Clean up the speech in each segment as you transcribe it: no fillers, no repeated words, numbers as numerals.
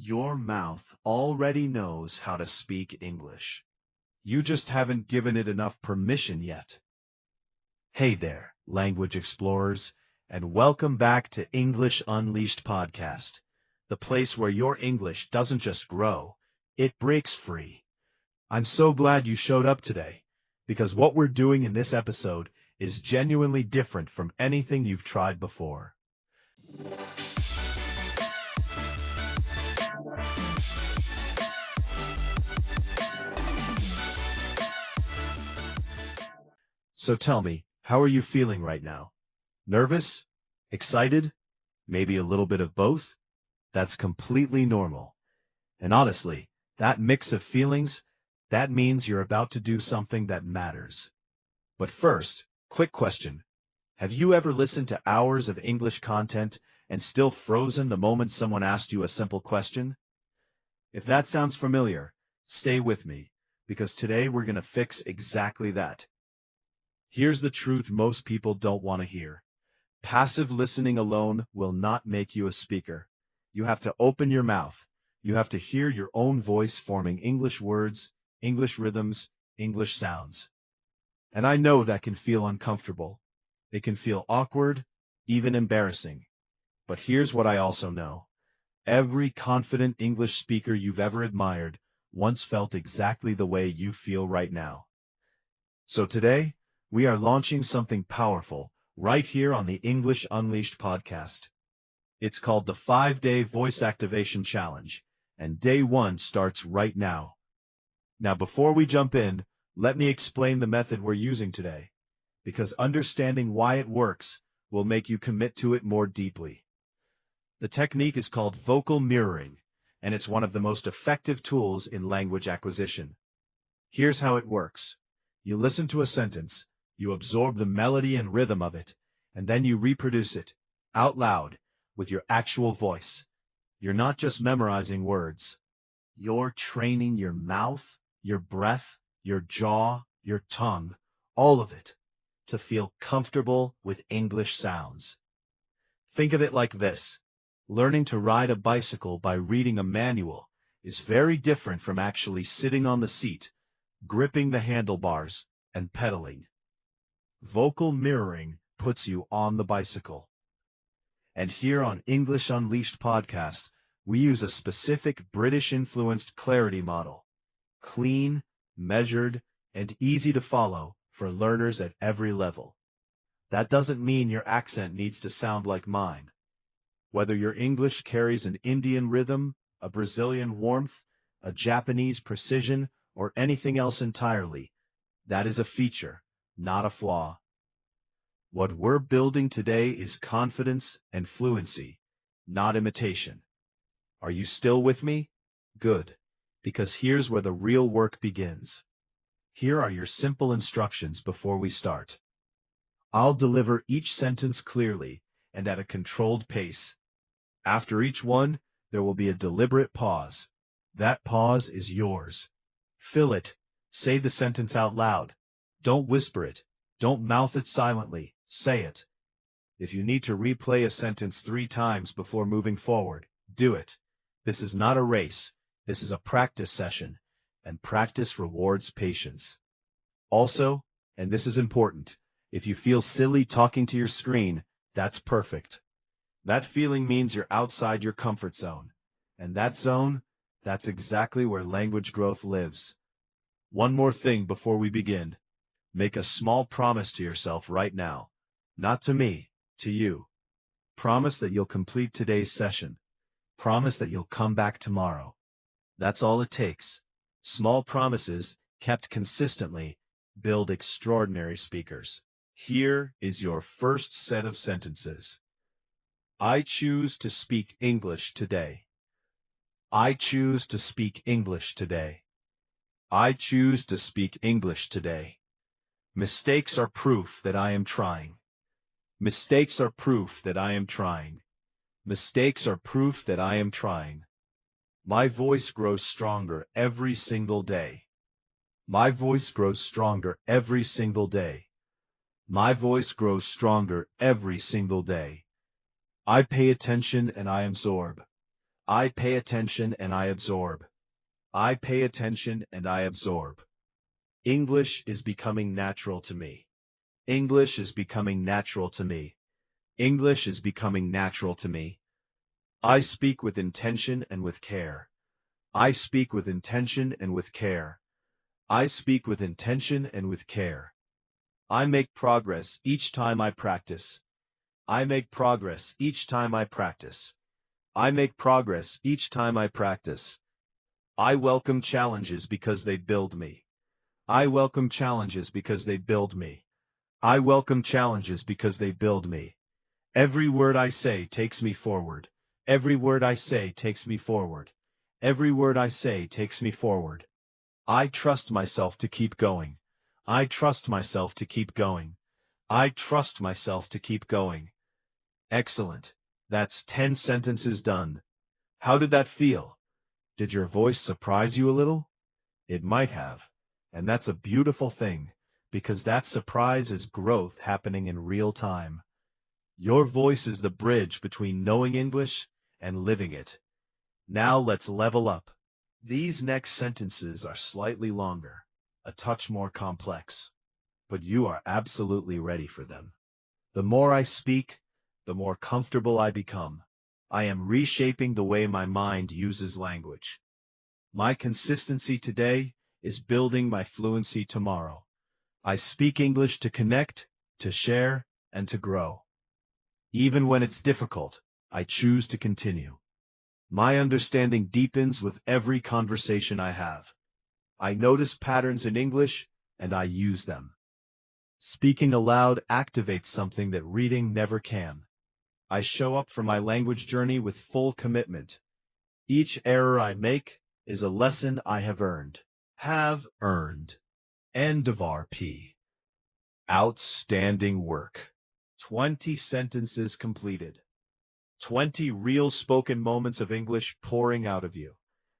Your mouth already knows how to speak English. You just haven't given it enough permission yet. Hey there, language explorers, and welcome back to English Unleashed podcast, the place where your English doesn't just grow, it breaks free. I'm so glad you showed up today, because what we're doing in this episode is genuinely different from anything you've tried before. So tell me, how are you feeling right now? Nervous? Excited? Maybe a little bit of both? That's completely normal. And honestly, that mix of feelings, that means you're about to do something that matters. But first, quick question. Have you ever listened to hours of English content and still frozen the moment someone asked you a simple question? If that sounds familiar, stay with me, because today we're going to fix exactly that. Here's the truth most people don't want to hear. Passive listening alone will not make you a speaker. You have to open your mouth. You have to hear your own voice forming English words, English rhythms, English sounds. And I know that can feel uncomfortable. It can feel awkward, even embarrassing. But here's what I also know. Every confident English speaker you've ever admired once felt exactly the way you feel right now. So today, we are launching something powerful right here on the English Unleashed podcast. It's called the 5-Day Voice Activation Challenge, and day 1 starts right now. Now, before we jump in, let me explain the method we're using today, because understanding why it works will make you commit to it more deeply. The technique is called vocal mirroring, and it's one of the most effective tools in language acquisition. Here's how it works. You listen to a sentence, you absorb the melody and rhythm of it, and then you reproduce it, out loud, with your actual voice. You're not just memorizing words. You're training your mouth, your breath, your jaw, your tongue, all of it, to feel comfortable with English sounds. Think of it like this. Learning to ride a bicycle by reading a manual is very different from actually sitting on the seat, gripping the handlebars, and pedaling. Vocal mirroring puts you on the bicycle. And here on English Unleashed podcast, we use a specific British-influenced clarity model. Clean, measured, and easy to follow for learners at every level. That doesn't mean your accent needs to sound like mine. Whether your English carries an Indian rhythm, a Brazilian warmth, a Japanese precision, or anything else entirely, that is a feature, not a flaw. What we're building today is confidence and fluency, not imitation. Are you still with me? Good, because here's where the real work begins. Here are your simple instructions before we start. I'll deliver each sentence clearly and at a controlled pace. After each one, there will be a deliberate pause. That pause is yours. Fill it. Say the sentence out loud. Don't whisper it. Don't mouth it silently. Say it. If you need to replay a sentence 3 times before moving forward, do it. This is not a race. This is a practice session, and practice rewards patience. Also, and this is important, if you feel silly talking to your screen, that's perfect. That feeling means you're outside your comfort zone. And that zone, that's exactly where language growth lives. One more thing before we begin. Make a small promise to yourself right now. Not to me, to you. Promise that you'll complete today's session. Promise that you'll come back tomorrow. That's all it takes. Small promises, kept consistently, build extraordinary speakers. Here is your first set of sentences. I choose to speak English today. I choose to speak English today. I choose to speak English today. Mistakes are proof that I am trying. Mistakes are proof that I am trying. Mistakes are proof that I am trying. My voice grows stronger every single day. My voice grows stronger every single day. My voice grows stronger every single day. I pay attention and I absorb. I pay attention and I absorb. I pay attention and I absorb. English is becoming natural to me. English is becoming natural to me. English is becoming natural to me. I speak with intention and with care. I speak with intention and with care. I speak with intention and with care. I make progress each time I practice. I make progress each time I practice. I make progress each time I practice. I welcome challenges because they build me. I welcome challenges because they build me. I welcome challenges because they build me. Every word I say takes me forward. Every word I say takes me forward. Every word I say takes me forward. I trust myself to keep going. I trust myself to keep going. I trust myself to keep going. Excellent. That's 10 sentences done. How did that feel? Did your voice surprise you a little? It might have. And that's a beautiful thing, because that surprise is growth happening in real time. Your voice is the bridge between knowing English and living it. Now let's level up. These next sentences are slightly longer, a touch more complex, but you are absolutely ready for them. The more I speak, the more comfortable I become. I am reshaping the way my mind uses language. My consistency today is building my fluency tomorrow. I speak English to connect, to share, and to grow. Even when it's difficult, I choose to continue. My understanding deepens with every conversation I have. I notice patterns in English, and I use them. Speaking aloud activates something that reading never can. I show up for my language journey with full commitment. Each error I make is a lesson I have earned. Have earned. End of RP. Outstanding work. 20 sentences completed. 20 real spoken moments of English pouring out of you.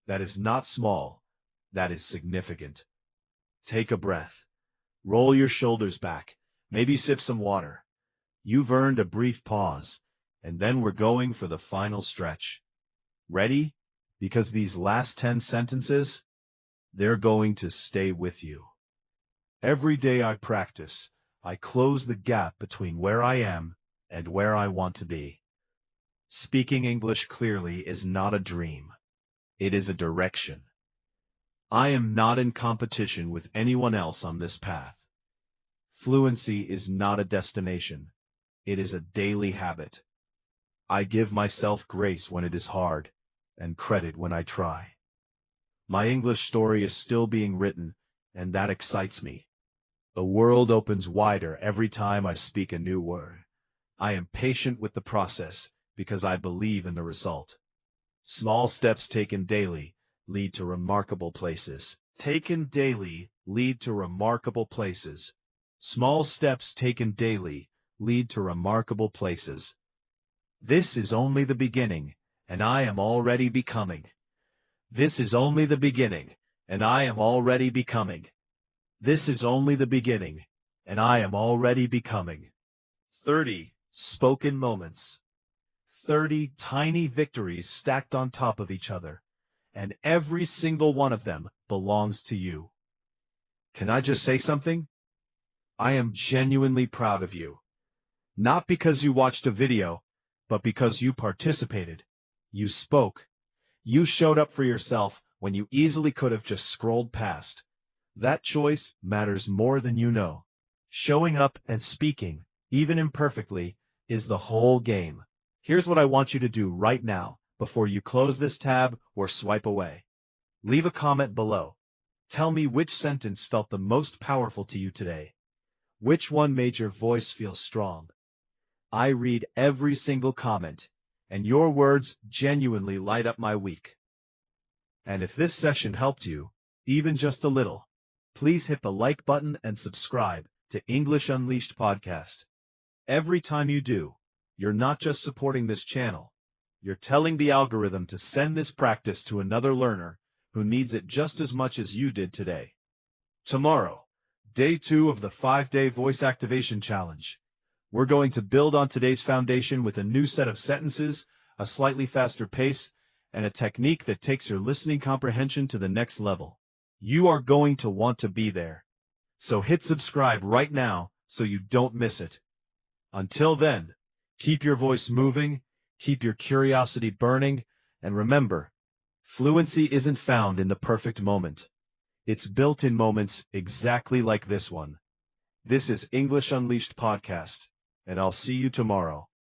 That is not small. That is significant. Take a breath. Roll your shoulders back. Maybe sip some water. You've earned a brief pause. And then we're going for the final stretch. Ready? Because these last 10 sentences, they're going to stay with you. Every day I practice, I close the gap between where I am and where I want to be. Speaking English clearly is not a dream. It is a direction. I am not in competition with anyone else on this path. Fluency is not a destination. It is a daily habit. I give myself grace when it is hard, and credit when I try. My English story is still being written, and that excites me. The world opens wider every time I speak a new word. I am patient with the process because I believe in the result. Small steps taken daily lead to remarkable places. Taken daily lead to remarkable places. Small steps taken daily lead to remarkable places. This is only the beginning, and I am already becoming. This is only the beginning, and I am already becoming. This is only the beginning, and I am already becoming. 30 spoken moments. 30 tiny victories stacked on top of each other, and every single one of them belongs to you. Can I just say something? I am genuinely proud of you. Not because you watched a video, but because you participated. You spoke. You showed up for yourself when you easily could have just scrolled past. That choice matters more than you know. Showing up and speaking, even imperfectly, is the whole game. Here's what I want you to do right now, before you close this tab or swipe away. Leave a comment below. Tell me which sentence felt the most powerful to you today. Which one made your voice feel strong? I read every single comment, and your words genuinely light up my week. And if this session helped you, even just a little, please hit the like button and subscribe to English Unleashed podcast. Every time you do, you're not just supporting this channel, you're telling the algorithm to send this practice to another learner who needs it just as much as you did today. Tomorrow, day 2 of the 5-day voice activation challenge. We're going to build on today's foundation with a new set of sentences, a slightly faster pace, and a technique that takes your listening comprehension to the next level. You are going to want to be there. So hit subscribe right now so you don't miss it. Until then, keep your voice moving, keep your curiosity burning, and remember, fluency isn't found in the perfect moment. It's built in moments exactly like this one. This is English Unleashed Podcast, and I'll see you tomorrow.